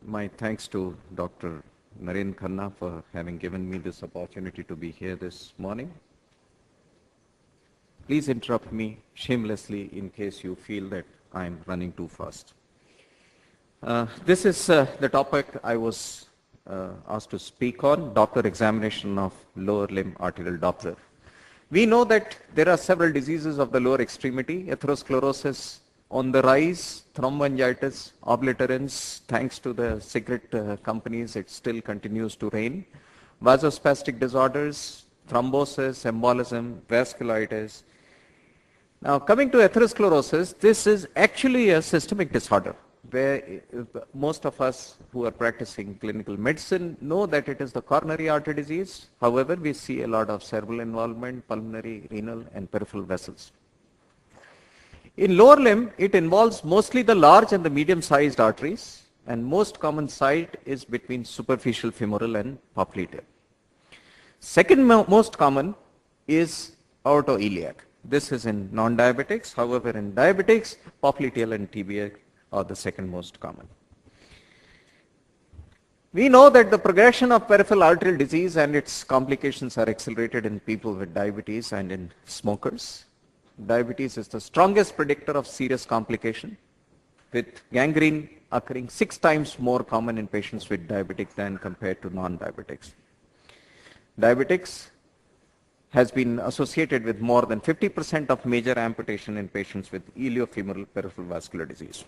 My thanks to Dr. Naren Khanna for having given me this opportunity to be here this morning. Please interrupt me shamelessly in case you feel that I'm running too fast. This is the topic I was asked to speak on, Doppler examination of lower limb arterial Doppler. We know that there are several diseases of the lower extremity, atherosclerosis on the rise, thromboangiitis, obliterans, thanks to the cigarette companies, it still continues to reign, vasospastic disorders, thrombosis, embolism, vasculitis. Now, coming to atherosclerosis, this is actually a systemic disorder where most of us who are practicing clinical medicine know that it is the coronary artery disease. However, we see a lot of cerebral involvement, pulmonary, renal, and peripheral vessels. In lower limb, it involves mostly the large and the medium-sized arteries, and most common site is between superficial femoral and popliteal. Second most common is aortoiliac. This is in non-diabetics. However, in diabetics, popliteal and tibia are the second most common. We know that the progression of peripheral arterial disease and its complications are accelerated in people with diabetes and in smokers. Diabetes is the strongest predictor of serious complication, with gangrene occurring 6 times more common in patients with diabetics than compared to non-diabetics. Diabetics has been associated with more than 50% of major amputation in patients with iliofemoral peripheral vascular disease.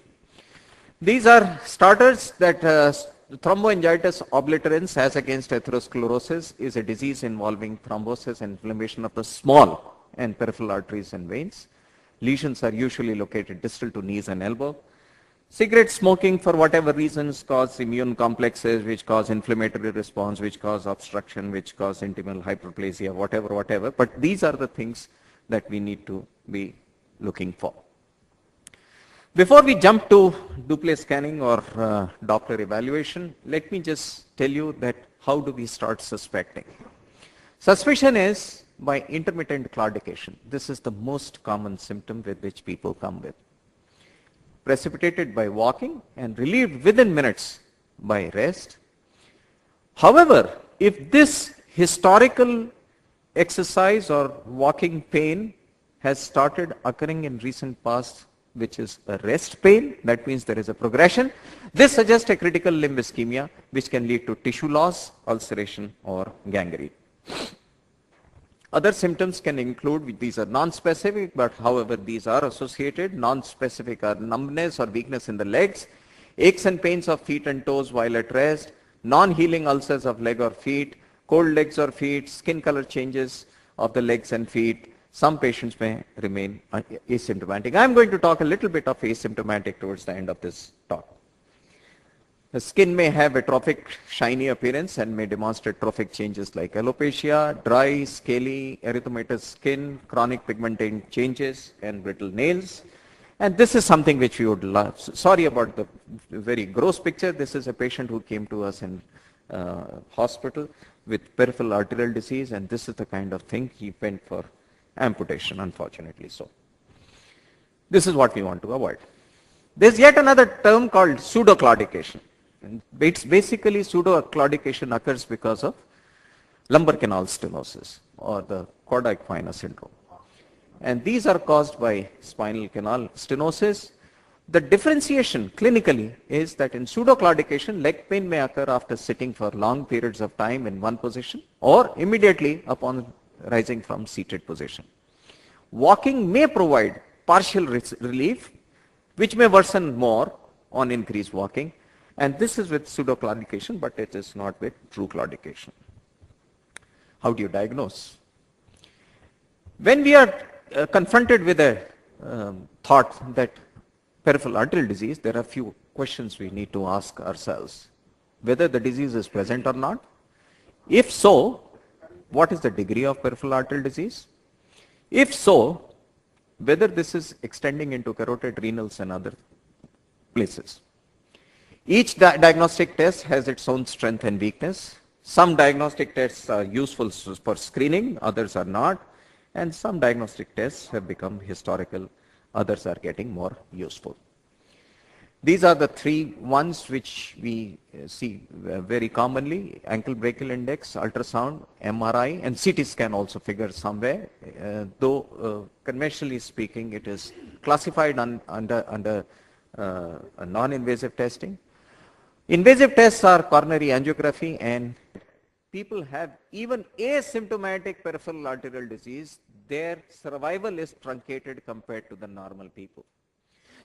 These are starters that thromboangiitis obliterans as against atherosclerosis is a disease involving thrombosis and inflammation of the small and peripheral arteries and veins. Lesions are usually located distal to knees and elbow. Cigarette smoking for whatever reasons cause immune complexes which cause inflammatory response, which cause obstruction, which cause intimal hyperplasia, whatever. But these are the things that we need to be looking for. Before we jump to Doppler scanning or Doppler evaluation, let me just tell you that how do we start suspecting. Suspicion is by intermittent claudication. This is the most common symptom with which people come with. Precipitated by walking and relieved within minutes by rest. However, if this historical exercise or walking pain has started occurring in recent past, which is a rest pain, that means there is a progression, this suggests a critical limb ischemia which can lead to tissue loss, ulceration or gangrene. Other symptoms can include, these are non-specific, but however these are associated. Non-specific are numbness or weakness in the legs, aches and pains of feet and toes while at rest, non-healing ulcers of leg or feet, cold legs or feet, skin color changes of the legs and feet. Some patients may remain asymptomatic. I'm going to talk a little bit of asymptomatic towards the end of this talk. The skin may have atrophic, shiny appearance and may demonstrate trophic changes like alopecia, dry, scaly, erythematous skin, chronic pigmentation changes, and brittle nails. And this is something which we would love. Sorry about the very gross picture. This is a patient who came to us in hospital with peripheral arterial disease, and this is the kind of thing he went for amputation, unfortunately so. This is what we want to avoid. There's yet another term called pseudoclaudication. It's basically pseudoclaudication occurs because of lumbar canal stenosis or the Corda-Equina syndrome. And these are caused by spinal canal stenosis. The differentiation clinically is that in pseudoclaudication, leg pain may occur after sitting for long periods of time in one position or immediately upon rising from seated position. Walking may provide partial relief, which may worsen more on increased walking. And this is with pseudoclaudication, but it is not with true claudication. How do you diagnose? When we are confronted with a thought that peripheral arterial disease, there are a few questions we need to ask ourselves. Whether the disease is present or not. If so, what is the degree of peripheral arterial disease? If so, whether this is extending into carotid, renals and other places. Each diagnostic test has its own strength and weakness. Some diagnostic tests are useful for screening, others are not. And some diagnostic tests have become historical, others are getting more useful. These are the three ones which we see very commonly: ankle brachial index, ultrasound, MRI, and CT scan also figures somewhere. Though conventionally speaking, it is classified under a non-invasive testing. Invasive tests are coronary angiography, and people have even asymptomatic peripheral arterial disease, their survival is truncated compared to the normal people.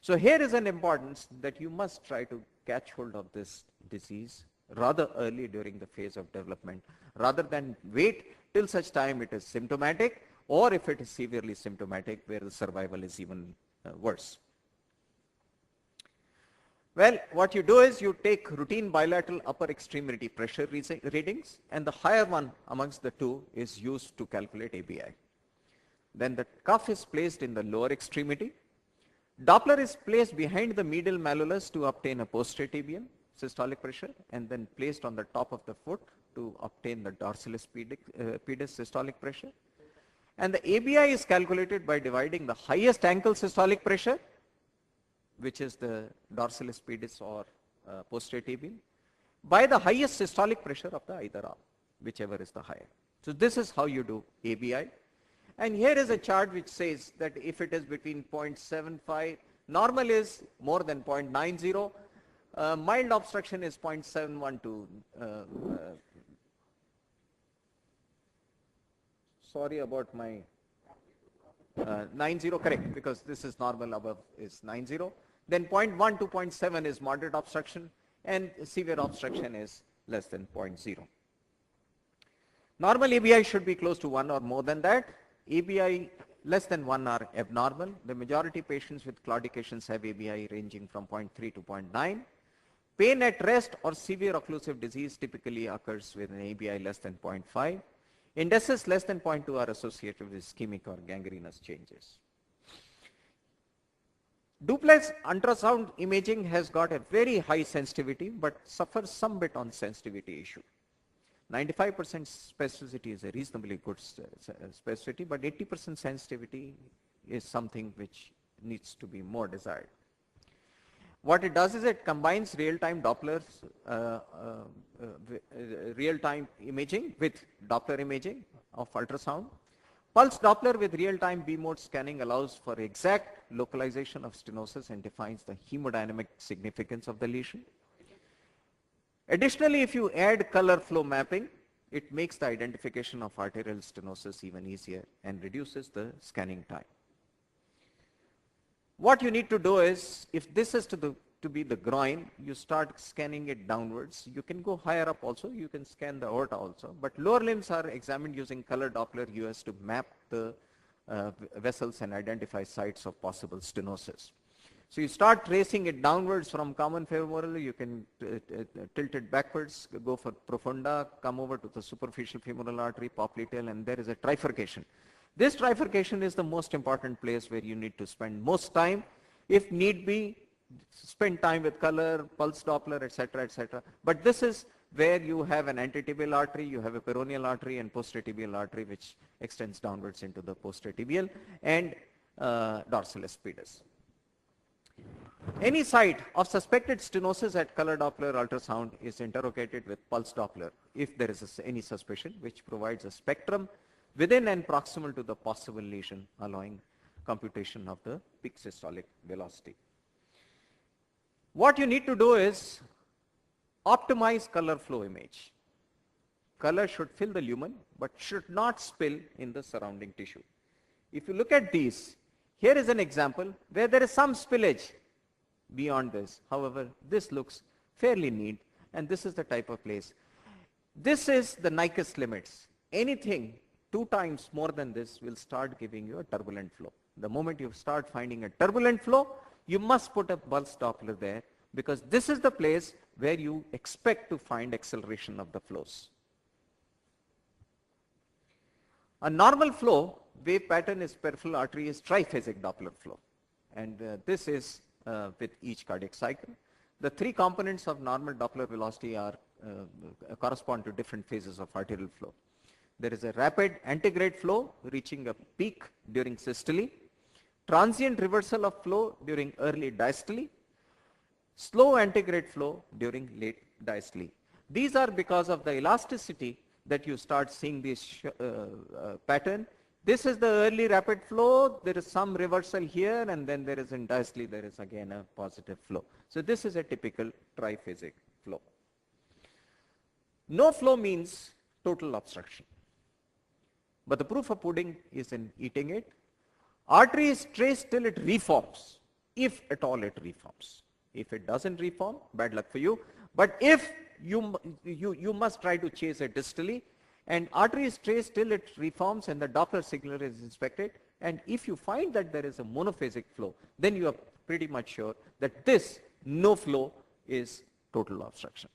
So here is an importance that you must try to catch hold of this disease rather early during the phase of development, rather than wait till such time it is symptomatic, or if it is severely symptomatic where the survival is even worse. Well, what you do is you take routine bilateral upper extremity pressure readings, and the higher one amongst the two is used to calculate ABI. Then the cuff is placed in the lower extremity. Doppler is placed behind the medial malleolus to obtain a posterior tibial systolic pressure, and then placed on the top of the foot to obtain the dorsalis pedis systolic pressure. And the ABI is calculated by dividing the highest ankle systolic pressure, which is the dorsalis pedis or posterior tibial, by the highest systolic pressure of the either arm, whichever is the higher. So this is how you do ABI. And here is a chart which says that if it is between 0.75, normal is more than 0.90, mild obstruction is 0.71 to, sorry about my 90, correct, because this is normal, above is 90. Then 0.1 to 0.7 is moderate obstruction, and severe obstruction is less than 0.0. Normal ABI should be close to 1 or more than that. ABI less than 1 are abnormal. The majority patients with claudications have ABI ranging from 0.3 to 0.9. Pain at rest or severe occlusive disease typically occurs with an ABI less than 0.5. Indices less than 0.2 are associated with ischemic or gangrenous changes. Duplex ultrasound imaging has got a very high sensitivity but suffers some bit on sensitivity issue. 95% specificity is a reasonably good specificity, but 80% sensitivity is something which needs to be more desired. What it does is it combines real-time Doppler, real-time imaging with Doppler imaging of ultrasound. Pulse Doppler with real-time B-mode scanning allows for exact localization of stenosis and defines the hemodynamic significance of the lesion. Additionally, if you add color flow mapping, it makes the identification of arterial stenosis even easier and reduces the scanning time. What you need to do is, if this is to be the groin, you start scanning it downwards. You can go higher up also, you can scan the aorta also, but lower limbs are examined using color Doppler US to map the vessels and identify sites of possible stenosis. So you start tracing it downwards from common femoral, you can tilt it backwards, go for profunda, come over to the superficial femoral artery, popliteal, and there is a trifurcation. This trifurcation is the most important place where you need to spend most time. If need be, spend time with color, pulse Doppler, etc., etc. But this is where you have an antitibial artery, you have a peroneal artery and posteriotibial artery which extends downwards into the posteriotibial and dorsalis pedis. Any site of suspected stenosis at color Doppler ultrasound is interrogated with pulse Doppler if there is any suspicion, which provides a spectrum within and proximal to the possible lesion, allowing computation of the peak systolic velocity. What you need to do is optimize color flow image. Color should fill the lumen but should not spill in the surrounding tissue. If you look at these, here is an example where there is some spillage beyond this. However, this looks fairly neat, and this is the type of place. This is the Nyquist limits. Anything 2 times more than this will start giving you a turbulent flow. The moment you start finding a turbulent flow, you must put a pulse Doppler there, because this is the place where you expect to find acceleration of the flows. A normal flow wave pattern is peripheral artery is triphasic Doppler flow, and this is with each cardiac cycle. The 3 components of normal Doppler velocity are correspond to different phases of arterial flow. There is a rapid antegrade flow reaching a peak during systole, transient reversal of flow during early diastole, slow antegrade flow during late diastole. These are because of the elasticity that you start seeing this pattern. This is the early rapid flow. There is some reversal here, and then there is in diastole, there is again a positive flow. So this is a typical triphasic flow. No flow means total obstruction. But the proof of pudding is in eating it. Artery is traced till it reforms, if at all it reforms. If it doesn't reform, bad luck for you. But if you must try to chase it distally, and artery is traced till it reforms and the Doppler signaler is inspected, and if you find that there is a monophasic flow, then you are pretty much sure that this no flow is total obstruction.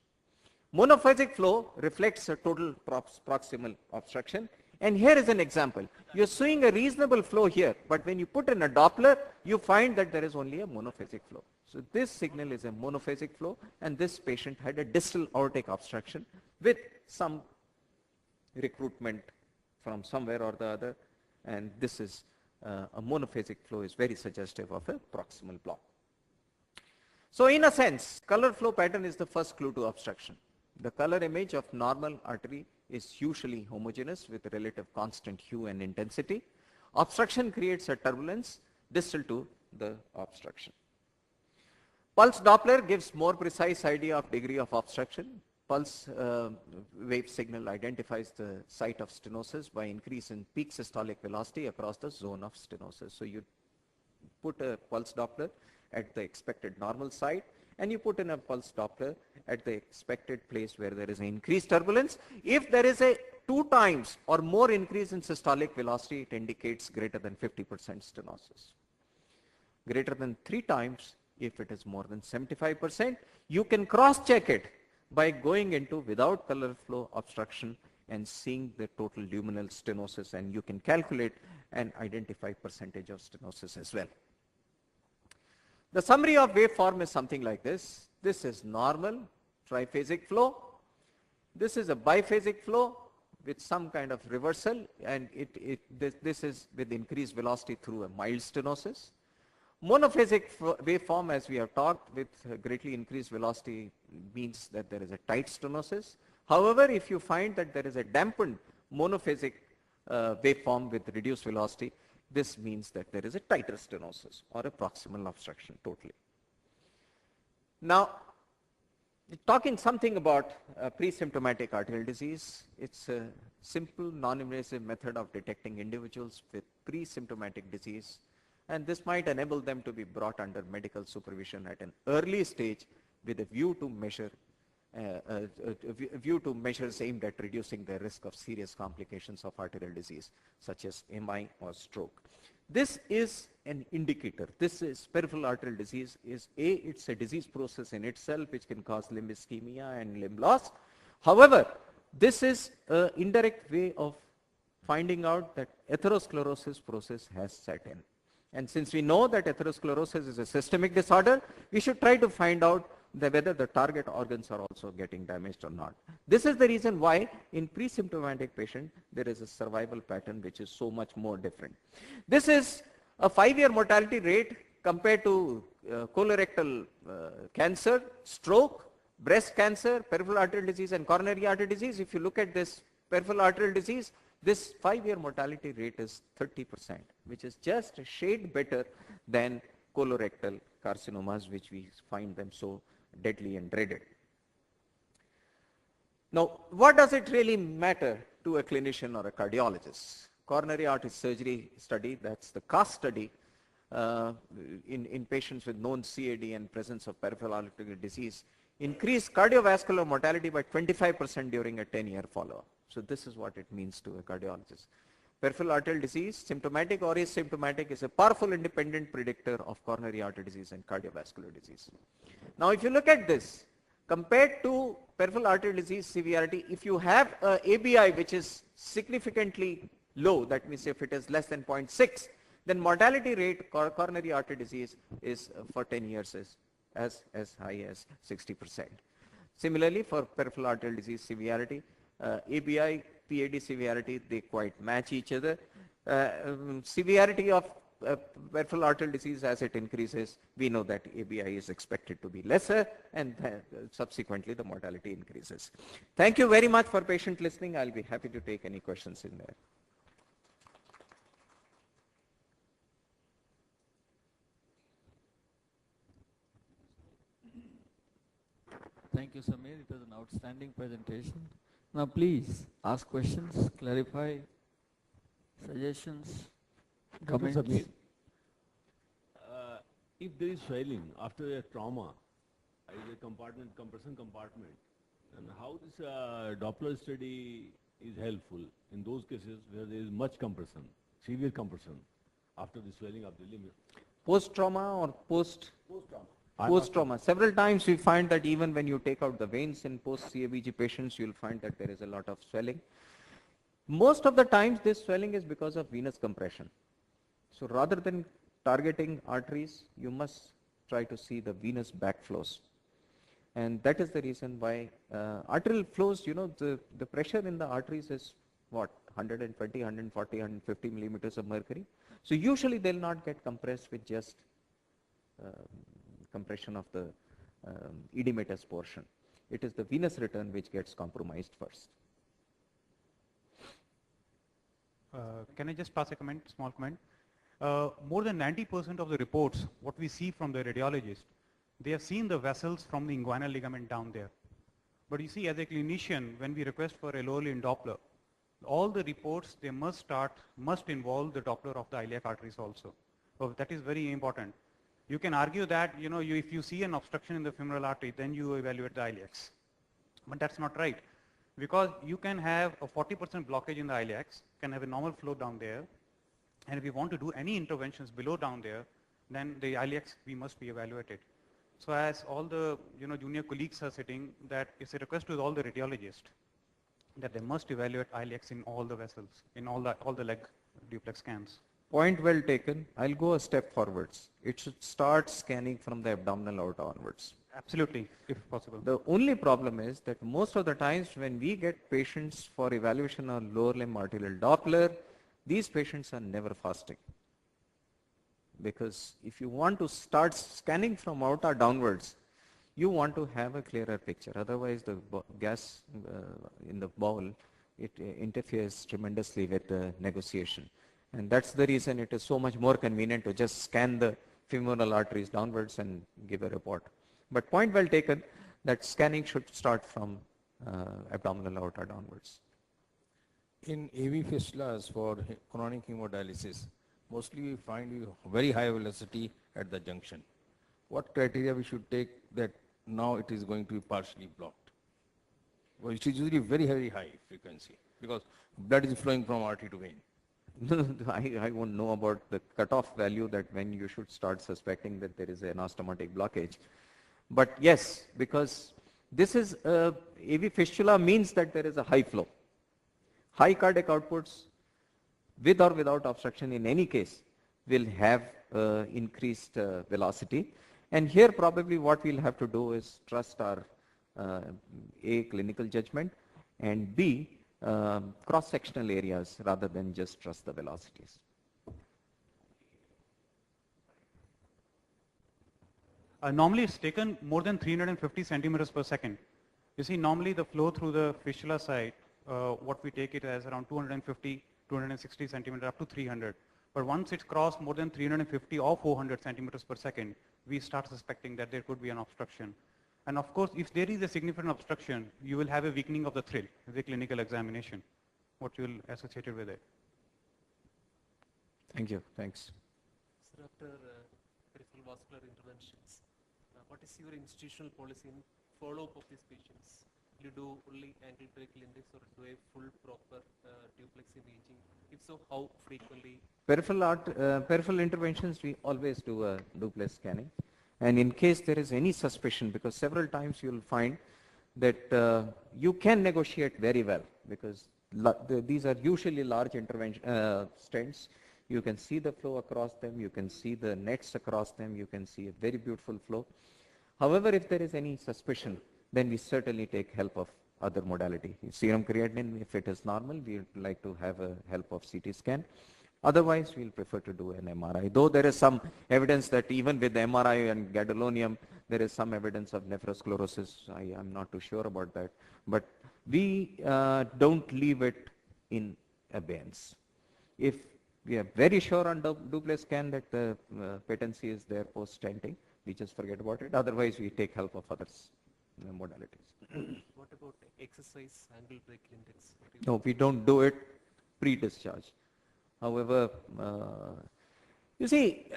Monophasic flow reflects a total proximal obstruction. And here is an example. You're seeing a reasonable flow here, but when you put in a Doppler, you find that there is only a monophasic flow. So this signal is a monophasic flow, and this patient had a distal aortic obstruction with some recruitment from somewhere or the other, and this is a monophasic flow is very suggestive of a proximal block. So in a sense, color flow pattern is the first clue to obstruction. The color image of normal artery is usually homogeneous with relative constant hue and intensity. Obstruction creates a turbulence distal to the obstruction. Pulse Doppler gives more precise idea of degree of obstruction. Pulse wave signal identifies the site of stenosis by increase in peak systolic velocity across the zone of stenosis. So you put a pulse Doppler at the expected normal site, and you put in a pulse Doppler at the expected place where there is an increased turbulence. If there is a 2 times or more increase in systolic velocity, it indicates greater than 50% stenosis. Greater than 3 times, if it is more than 75%, you can cross-check it by going into without color flow obstruction and seeing the total luminal stenosis, and you can calculate and identify percentage of stenosis as well. The summary of waveform is something like this. This is normal triphasic flow. This is a biphasic flow with some kind of reversal, and this is with increased velocity through a mild stenosis. Monophasic waveform, as we have talked, with greatly increased velocity means that there is a tight stenosis. However, if you find that there is a dampened monophasic waveform with reduced velocity, this means that there is a tighter stenosis or a proximal obstruction totally. Now, talking something about pre-symptomatic arterial disease, it's a simple non-invasive method of detecting individuals with pre-symptomatic disease, and this might enable them to be brought under medical supervision at an early stage with a view to measures aimed at reducing the risk of serious complications of arterial disease, such as MI or stroke. This is an indicator. This is peripheral arterial disease it's a disease process in itself which can cause limb ischemia and limb loss. However, this is an indirect way of finding out that atherosclerosis process has set in. And since we know that atherosclerosis is a systemic disorder, we should try to find out whether the target organs are also getting damaged or not. This is the reason why in pre-symptomatic patient there is a survival pattern which is so much more different. This is a 5-year mortality rate compared to colorectal cancer, stroke, breast cancer, peripheral arterial disease and coronary artery disease. If you look at this peripheral arterial disease, this 5-year mortality rate is 30%, which is just a shade better than colorectal carcinomas, which we find them so deadly and dreaded. Now, what does it really matter to a clinician or a cardiologist? Coronary artery surgery study, that's the CAST study, in patients with known CAD and presence of peripheral arterial disease, increased cardiovascular mortality by 25% during a 10-year follow-up. So this is what it means to a cardiologist. Peripheral arterial disease, symptomatic or asymptomatic, is a powerful independent predictor of coronary artery disease and cardiovascular disease. Now, if you look at this, compared to peripheral arterial disease severity, if you have a ABI which is significantly low, that means if it is less than 0.6, then mortality rate coronary artery disease is for 10 years is as high as 60%. Similarly, for peripheral arterial disease severity, ABI, PAD severity, they quite match each other. Severity of peripheral arterial disease, as it increases, we know that ABI is expected to be lesser, and subsequently the mortality increases. Thank you very much for patient listening. I'll be happy to take any questions in there. Thank you, Samir. It was an outstanding presentation. Now, please ask questions, clarify, suggestions, comments. Samir, if there is swelling after a trauma, is a compression compartment, and how this Doppler study is helpful in those cases where there is much compression, severe compression after the swelling of the limb? Post-trauma or Post-trauma. Post-trauma. Several times we find that even when you take out the veins in post-CABG patients, you'll find that there is a lot of swelling. Most of the times this swelling is because of venous compression. So rather than targeting arteries, you must try to see the venous backflows. And that is the reason why arterial flows, you know, the pressure in the arteries is what, 120, 140, 150 millimeters of mercury. So usually they'll not get compressed with just compression of the edematous portion. It is the venous return which gets compromised first. Can I just pass a comment, small comment? More than 90% of the reports, what we see from the radiologist, they have seen the vessels from the inguinal ligament down there. But you see, as a clinician, when we request for a lower limb Doppler, all the reports, they must involve the Doppler of the iliac arteries also. So that is very important. You can argue that, you know, if you see an obstruction in the femoral artery, then you evaluate the iliacs. But that's not right. Because you can have a 40% blockage in the iliacs, can have a normal flow down there. And if you want to do any interventions below down there, then the iliacs, we must be evaluated. So as all the, you know, junior colleagues are sitting, that it's a request to all the radiologists that they must evaluate iliacs in all the vessels, in all the leg duplex scans. Point well taken. I'll go a step forwards. It should start scanning from the abdominal aorta onwards. Absolutely, if possible. The only problem is that most of the times when we get patients for evaluation of lower limb arterial Doppler, these patients are never fasting. Because if you want to start scanning from aorta downwards, you want to have a clearer picture. Otherwise, the gas in the bowel, it interferes tremendously with the negotiation. And that's the reason it is so much more convenient to just scan the femoral arteries downwards and give a report. But point well taken that scanning should start from abdominal aorta downwards. In AV fistulas for chronic hemodialysis, mostly we find very high velocity at the junction. What criteria we should take that now it is going to be partially blocked? Well, it is usually very, very high frequency because blood is flowing from artery to vein. I won't know about the cutoff value that when you should start suspecting that there is an anastomotic blockage. But yes, because this is AV fistula means that there is a high flow. High cardiac outputs with or without obstruction in any case will have increased velocity. And here probably what we'll have to do is trust our A, clinical judgment, and B, cross-sectional areas rather than just trust the velocities. Normally it's taken more than 350 centimeters per second. You see, normally the flow through the fistula side, what we take it as around 250, 260 centimeters up to 300. But once it's crossed more than 350 or 400 centimeters per second, we start suspecting that there could be an obstruction. And of course, if there is a significant obstruction, you will have a weakening of the thrill, the clinical examination, what you will associate it with it. Thank you. Thanks. Sir, after peripheral vascular interventions, what is your institutional policy in follow-up of these patients? You do only angle brachial index or do a full proper duplex imaging? If so, how frequently? Peripheral interventions, we always do a duplex scanning. And in case there is any suspicion, because several times you will find that you can negotiate very well, because these are usually large intervention stents. You can see the flow across them, you can see the nets across them, you can see a very beautiful flow. However, if there is any suspicion, then we certainly take help of other modality. Serum creatinine, if it is normal, we would like to have a help of CT scan. Otherwise, we'll prefer to do an MRI. Though there is some evidence that even with MRI and gadolinium, there is some evidence of nephrosclerosis. I am not too sure about that. But we don't leave it in abeyance. If we are very sure on duplex scan that the patency is there post stenting, we just forget about it. Otherwise, we take help of other modalities. What about exercise angle break index? What do you No, we don't do it pre-discharge. However, you see,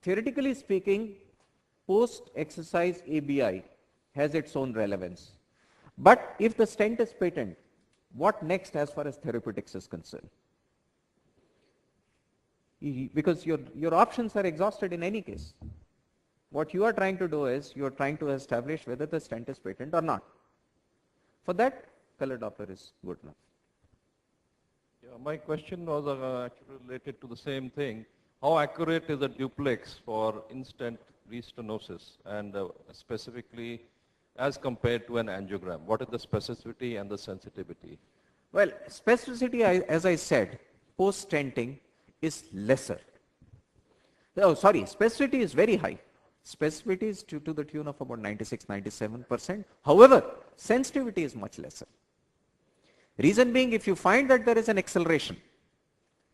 theoretically speaking, post-exercise ABI has its own relevance. But if the stent is patent, what next as far as therapeutics is concerned? Because your options are exhausted in any case. What you are trying to do is, you are trying to establish whether the stent is patent or not. For that, color Doppler is good enough. Yeah, my question was actually related to the same thing. How accurate is a duplex for instant restenosis, and specifically as compared to an angiogram? What is the specificity and the sensitivity? Well, specificity, as I said, post-stenting is lesser. Oh, sorry, specificity is very high. Specificity is to the tune of about 96-97%. However, sensitivity is much lesser. Reason being, if you find that there is an acceleration,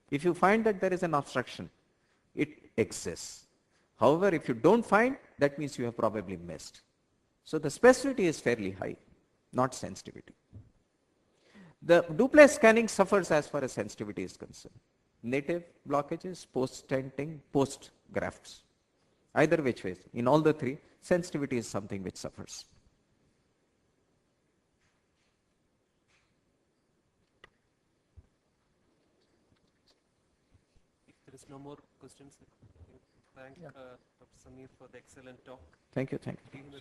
if you find that there is an obstruction, it exists. However, if you don't find, that means you have probably missed. So the specificity is fairly high, not sensitivity. The duplex scanning suffers as far as sensitivity is concerned. Native blockages, post-stenting, post-grafts. Either which ways, in all the three, sensitivity is something which suffers. If there is no more questions, thank Dr. Samir for the excellent talk. Thank you, thank you.